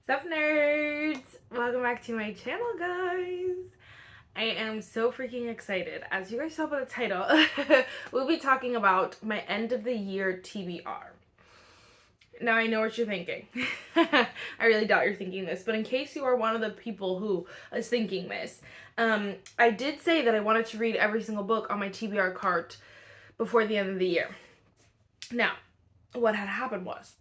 What's up, nerds? Welcome back to my channel, guys. I am so freaking excited. As you guys saw by the title, we'll be talking about my end of the year TBR. Now, I know what you're thinking. I really doubt you're thinking this, but in case you are one of the people who is thinking this, I did say that I wanted to read every single book on my TBR cart before the end of the year. Now, what had happened was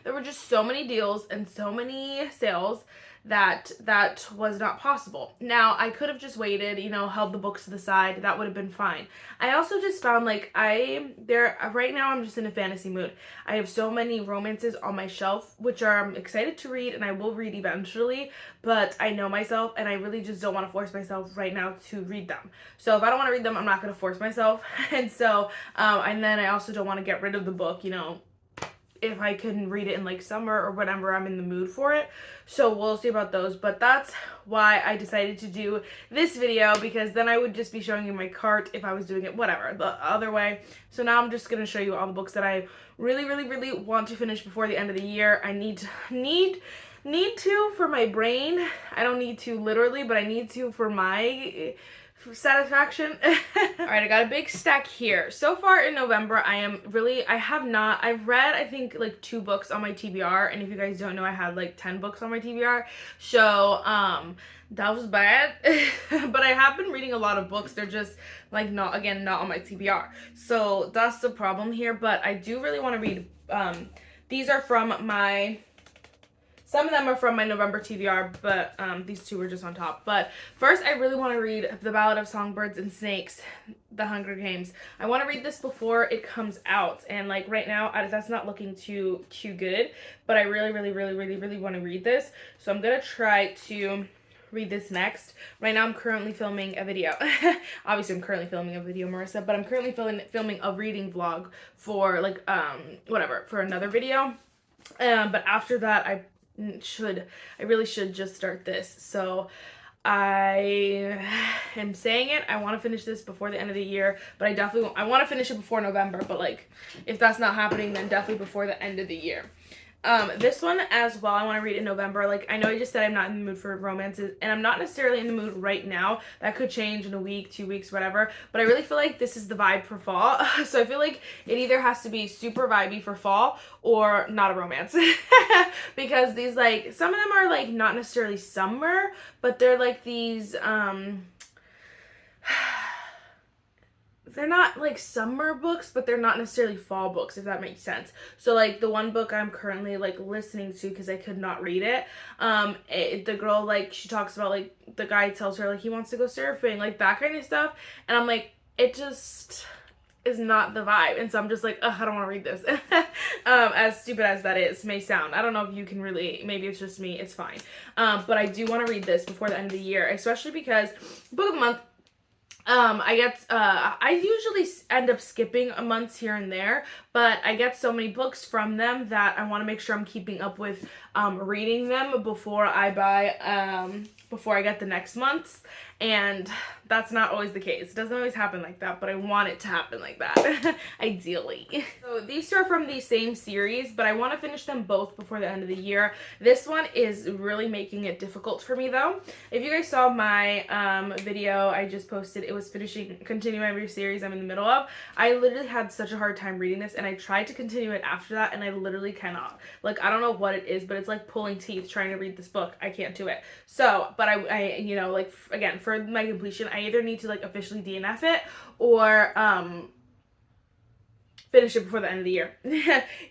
there were just so many deals and so many sales that was not possible. Now, I could have just waited, held the books to the side. That would have been fine. I also just found right now I'm just in a fantasy mood. I have so many romances on my shelf, which I'm excited to read and I will read eventually, but I know myself and I really just don't want to force myself right now to read them. So if I don't want to read them, I'm not going to force myself. And so, and then I also don't want to get rid of the book, if I can read it in summer or whenever I'm in the mood for it. So we'll see about those, but that's why I decided to do this video, because then I would just be showing you my cart if I was doing it whatever the other way. So now I'm just going to show you all the books that I really want to finish before the end of the year. I need to for my brain. I don't need to literally, but I need to for my satisfaction. All right, I got a big stack here. So far in November, I've read, I think, 2 books on my TBR, and if you guys don't know, I had 10 books on my TBR, so, that was bad, but I have been reading a lot of books. They're just, not on my TBR, so that's the problem here, but I do really want to read, these are from some of them are from my November TBR, but these 2 were just on top. But first, I really want to read The Ballad of Songbirds and Snakes, The Hunger Games. I want to read this before it comes out. And right now, that's not looking too good. But I really want to read this. So I'm going to try to read this next. Right now, I'm currently filming a video. Obviously, I'm currently filming a video, Marissa. But I'm currently filming a reading vlog for, for another video. But after that, I really should just start this. So I am saying it. I want to finish this before the end of the year, but I want to finish it before November, but if that's not happening, then definitely before the end of the year. This one as well, I want to read in November. I know I just said I'm not in the mood for romances, and I'm not necessarily in the mood right now. That could change in a week, 2 weeks, whatever, but I really feel like this is the vibe for fall. So I feel like it either has to be super vibey for fall or not a romance. Because these, some of them are, not necessarily summer, but they're, these, they're not summer books, but they're not necessarily fall books, if that makes sense. So the one book I'm currently listening to, because I could not read it, the girl she talks about the guy tells her he wants to go surfing, that kind of stuff, and I'm it just is not the vibe, and so I'm just ugh, I don't want to read this. As stupid as that may sound, I don't know if you can really, maybe it's just me, it's fine, but I do want to read this before the end of the year, especially because book of the month, I usually end up skipping a month here and there, but I get so many books from them that I want to make sure I'm keeping up with, reading them before I get the next month's, and that's not always the case. It doesn't always happen like that, but I want it to happen like that, ideally. So these 2 are from the same series, but I want to finish them both before the end of the year. This one is really making it difficult for me, though. If you guys saw my video I just posted, it was continuing every series I'm in the middle of. I literally had such a hard time reading this, and I tried to continue it after that, and I literally cannot. I don't know what it is, but it's pulling teeth trying to read this book. I can't do it. So, but I again, for my completion, I either need to officially DNF it or finish it before the end of the year.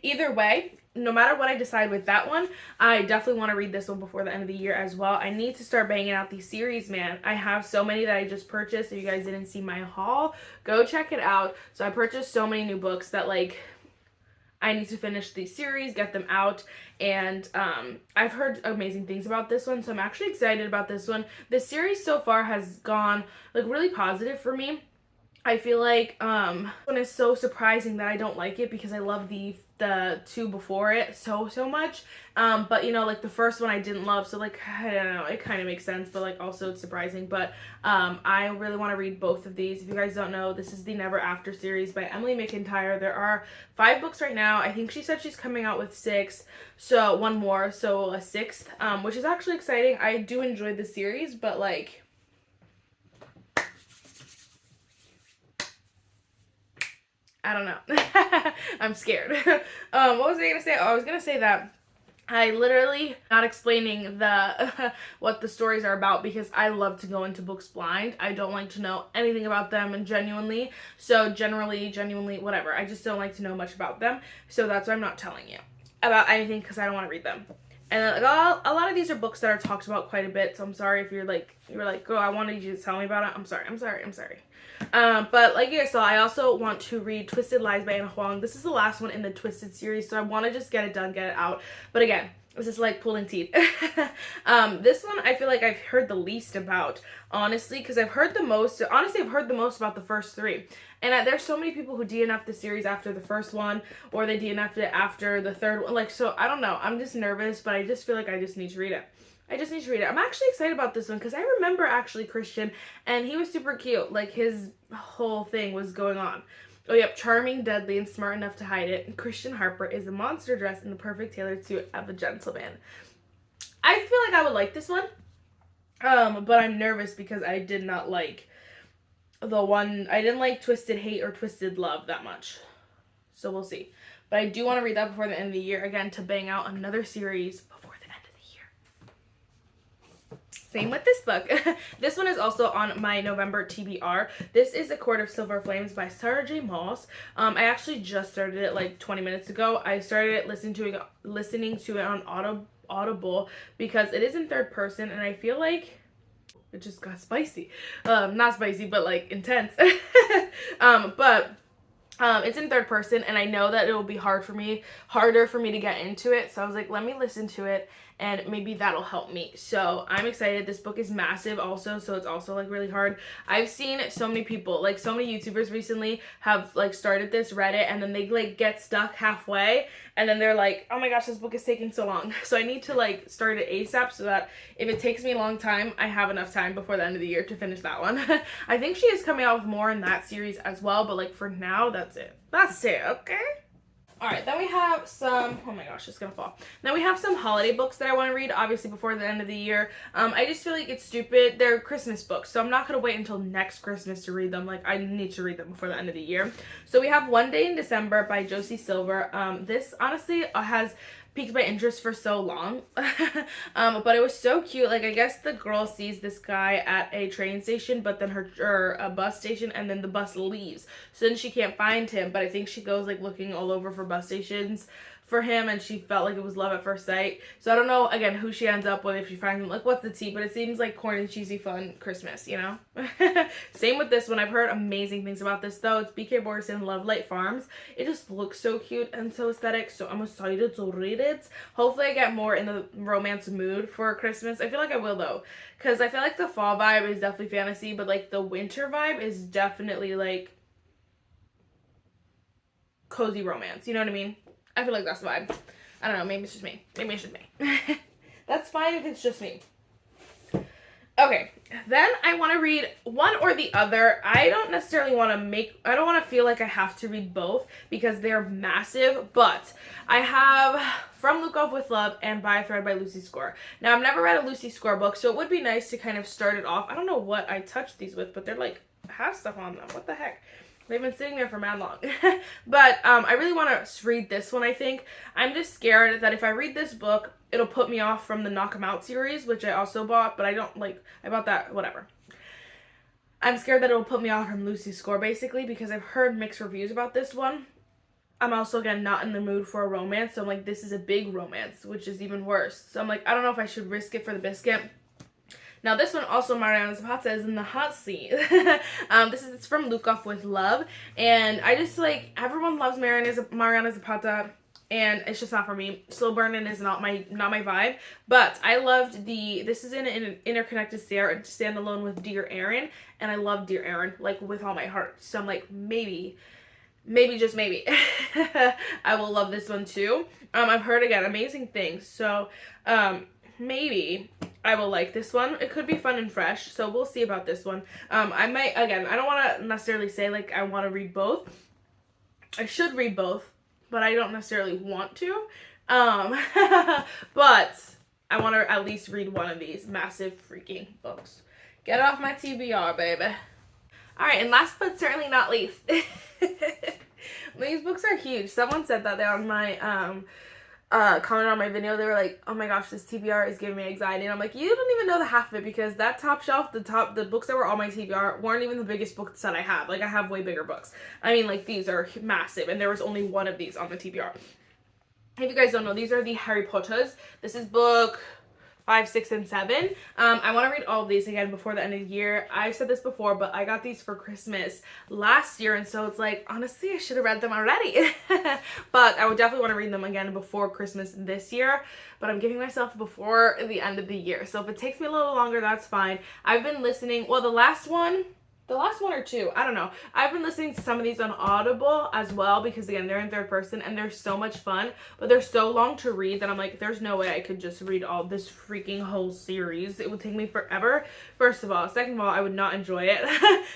Either way, no matter what I decide with that one, I definitely want to read this one before the end of the year as well. I need to start banging out these series, man. I have so many that I just purchased. If you guys didn't see my haul, go check it out. So I purchased so many new books that I need to finish these series, get them out, and I've heard amazing things about this one, so I'm actually excited about this one. The series so far has gone really positive for me. I feel like one is so surprising that I don't like it because I love the two before it so much. But you know, like the first one I didn't love, so like I don't know, it kind of makes sense, but like also it's surprising. But I really want to read both of these. If you guys don't know, this is the Never After series by Emily McIntyre. There are 5 books right now. I think she said she's coming out with 6, so one more, so a 6th, which is actually exciting. I do enjoy the series, but like, I don't know. I'm scared. What was I gonna say? Oh, I was gonna say that I literally not explaining the what the stories are about because I love to go into books blind. I don't like to know anything about them, and genuinely, so genuinely, whatever. I just don't like to know much about them, so that's why I'm not telling you about anything because I don't want to read them. And like, a lot of these are books that are talked about quite a bit, so I'm sorry if you're like, girl, I wanted you to tell me about it. I'm sorry. But like you guys saw, I also want to read Twisted Lies by Anna Huang. This is the last one in the Twisted series, so I want to just get it done, get it out. But again, this is like pulling teeth. This one I feel like I've heard the least about, honestly, because I've heard the most. Honestly, I've heard the most about the first 3. And there's so many people who DNF'd the series after the first one, or they DNF'd it after the 3rd one. Like, so I don't know. I'm just nervous, but I just feel like I just need to read it. I'm actually excited about this one because I remember actually Christian, and he was super cute. Like, his whole thing was going on. Oh, yep. Charming, deadly, and smart enough to hide it. Christian Harper is a monster dressed in the perfect tailored suit of a gentleman. I feel like I would like this one. But I'm nervous because I did not like the one. I didn't like Twisted Hate or Twisted Love that much. So we'll see. But I do want to read that before the end of the year, again, to bang out another series before the end of the year. Same with this book. This one is also on my November TBR. This is A Court of Silver Flames by Sarah J. Maas. I actually just started it like 20 minutes ago. I started it listening to it on Audible because it is in 3rd person, and I feel like it just got spicy. Not spicy, but like intense. But it's in 3rd person, and I know that it will be harder for me to get into it. So I was like, let me listen to it, and maybe that'll help me. So I'm excited. This book is massive also, so it's also like really hard. I've seen so many people, like so many YouTubers recently have like started this, read it, and then they like get stuck halfway, and then they're like, oh my gosh, this book is taking so long. So I need to like start it ASAP so that if it takes me a long time, I have enough time before the end of the year to finish that one. I think she is coming out with more in that series as well, but like for now, that's it, okay? Alright, then we have some, oh my gosh, it's gonna fall. Then we have some holiday books that I want to read, obviously before the end of the year. I just feel like it's stupid. They're Christmas books, so I'm not gonna wait until next Christmas to read them. Like, I need to read them before the end of the year. So we have One Day in December by Josie Silver. This, honestly, has piqued my interest for so long. But it was so cute. Like, I guess the girl sees this guy at a train station, but then a bus station, and then the bus leaves, so then she can't find him. But I think she goes like looking all over for bus stations for him, and she felt like it was love at first sight. So I don't know, again, who she ends up with, if she finds him, like what's the tea, but it seems like corny, cheesy, fun Christmas, you know? Same with this one. I've heard amazing things about this though. It's BK Borson, Love Light Farms. It just looks so cute and so aesthetic, so I'm excited to read it. Hopefully I get more in the romance mood for Christmas. I feel like I will though, because I feel like the fall vibe is definitely fantasy, but like the winter vibe is definitely like cozy romance, you know what I mean? I feel like that's the vibe. I don't know, maybe it's just me. Maybe it's just me. That's fine if it's just me. Okay, then I want to read one or the other. I don't necessarily want to feel like I have to read both because they're massive, but I have From Luke Off with Love and By a Thread by Lucy Score. Now, I've never read a Lucy Score book, so it would be nice to kind of start it off. I don't know what I touched these with, but they're like, have stuff on them. What the heck? They've been sitting there for mad long. But I really want to read this one, I think. I'm just scared that if I read this book, it'll put me off from the Knock 'Em Out series, which I also bought, but I don't like, I bought that, whatever. I'm scared that it'll put me off from Lucy's Score, basically, because I've heard mixed reviews about this one. I'm also, again, not in the mood for a romance, so I'm like, this is a big romance, which is even worse. So I'm like, I don't know if I should risk it for the biscuit. Now, this one also, Mariana Zapata is in the hot seat. It's from Luke Off with Love, and I just, like, everyone loves Mariana Zapata. and it's just not for me. Slow burning is not my vibe. But I loved this is in an interconnected standalone with Dear Aaron, and I love Dear Aaron like with all my heart. So I'm like, maybe just maybe I will love this one too. I've heard again amazing things, so maybe I will like this one. It could be fun and fresh, so we'll see about this one. I might, again, I don't want to necessarily say like I want to read both. I should read both, but I don't necessarily want to. But I want to at least read one of these massive freaking books. Get off my TBR, baby. Alright, and last but certainly not least, these books are huge. Someone said that they're on my comment on my video. They were like, oh my gosh, this TBR is giving me anxiety. And I'm like, you don't even know the half of it, because that top shelf, the books that were on my TBR weren't even the biggest books that I have. Like, I have way bigger books. I mean, like, these are massive, and there was only one of these on the TBR. If you guys don't know, these are the Harry Potters. This is book 5, 6, and 7. I want to read all of these again before the end of the year. I've said this before, but I got these for Christmas last year, and so it's like, honestly, I should have read them already. But I would definitely want to read them again before Christmas this year, but I'm giving myself before the end of the year. So if it takes me a little longer, that's fine. I've been listening, well, the last one or two, I don't know. I've been listening to some of these on Audible as well, because again, they're in third person and they're so much fun, but they're so long to read that I'm like, there's no way I could just read all this freaking whole series. It would take me forever, first of all. Second of all, I would not enjoy it.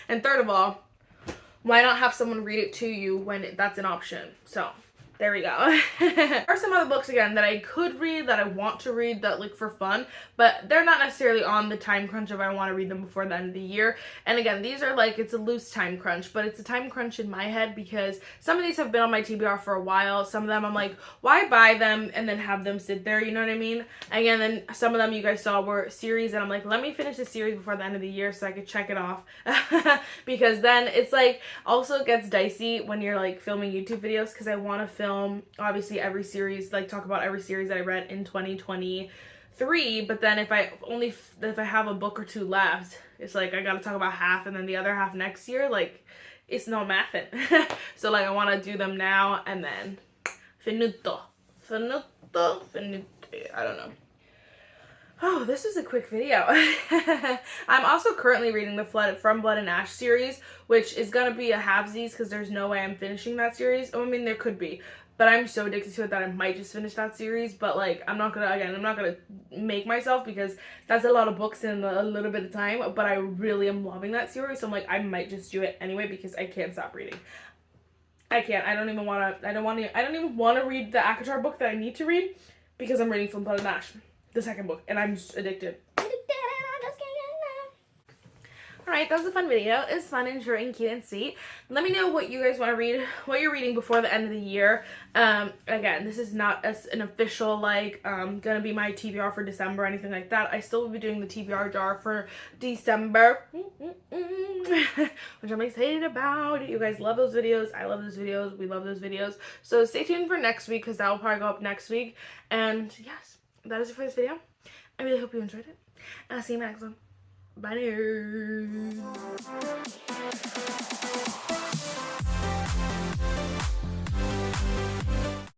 And third of all, why not have someone read it to you when that's an option? So there we go. There are some other books, again, that I could read, that I want to read, that like for fun, but they're not necessarily on the time crunch of I want to read them before the end of the year. And again, these are like, it's a loose time crunch, but it's a time crunch in my head because some of these have been on my TBR for a while. Some of them I'm like, why buy them and then have them sit there, you know what I mean? Again, then some of them you guys saw were series, and I'm like, let me finish the series before the end of the year so I could check it off. Because then it's like, also it gets dicey when you're like filming YouTube videos, because I want to film obviously every series, like talk about every series that I read in 2023, but then if I have a book or two left, it's like I gotta talk about half and then the other half next year. Like, it's no mathin'. So like I want to do them now and then finito, I don't know. Oh, this is a quick video. I'm also currently reading the From Blood and Ash series, which is going to be a halvesies because there's no way I'm finishing that series. I mean, there could be, but I'm so addicted to it that I might just finish that series. But like, I'm not going to make myself, because that's a lot of books in a little bit of time, but I really am loving that series. So I'm like, I might just do it anyway because I can't stop reading. I can't. I don't even want to read the ACOTAR book that I need to read because I'm reading From Blood and Ash, the second book, and I'm just addicted. Alright, that was a fun video. It was fun and short and cute and sweet. Let me know what you guys want to read, what you're reading before the end of the year. Again, this is not an official, like, gonna be my TBR for December or anything like that. I still will be doing the TBR jar for December, which I'm excited about. You guys love those videos. I love those videos. We love those videos. So stay tuned for next week, because that will probably go up next week. And yes, that is it for this video. I really hope you enjoyed it, and I'll see you in the next one. Bye.